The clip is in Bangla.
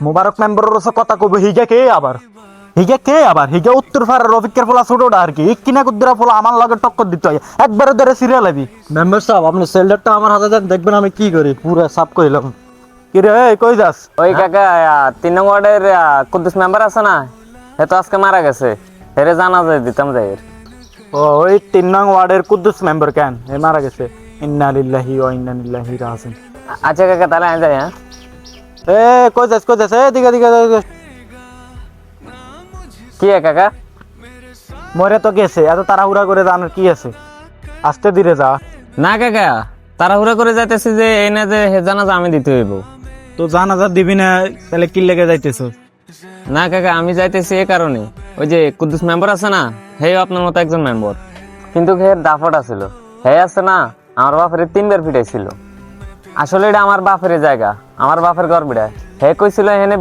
মোবারক মেম্বারের রসে কথা কব হিগে উত্তর ফারের রফিকের ফলা ছোটটা আর কি কিনা কুদ্দুরা ফলা আমার লগে টক্কর দিতে হয় একবারে ধরে সিরিয়াল আবি মেম্বার সাহেব আপনি সেলডারটা আমার হাতে দেন দেখবেন আমি কি করি পুরো সাফ কইলাম কি রে কই যাস ওই কাকা 3 নং ওয়ার্ডের কুদ্দুস মেম্বার আছে না হে তো আজকে মারা গেছে হেরে জানাজা দিতাম যাই ও ওই 3 নং ওয়ার্ডের কুদ্দুস মেম্বার কেন এ মারা গেছে ইন্না লিল্লাহি ওয়া ইন্না ইলাইহি রাজিউন আচ্ছা কাকা তাহলে আয় যাই হ্যাঁ এ কই যাস এ দিকে কি কাকা মরে তো গেছে এত তাড়াহুড়া করে জানার কি আছে আস্তে ধীরে যা না কাকা তাড়াহুড়া করে যাইতেছি যে এই না যে হে জানাজা আমি দিতে হইব তো জানাজা দিবি না তাহলে কি লেগে যাইতেছ না কাকা আমি যাইতেছি এই কারণে ওই যে কুদ্দুস মেম্বার আছে না হে আপনার মতো একজন মেম্বার কিন্তু হের দাফট ছিল হে আছে না আমার বাপের 3 বার পিটাইছিল আসলে এটা আমার বাপের জায়গা আমার বাপের ঘর বিড়ায় হে কইছিল হেনে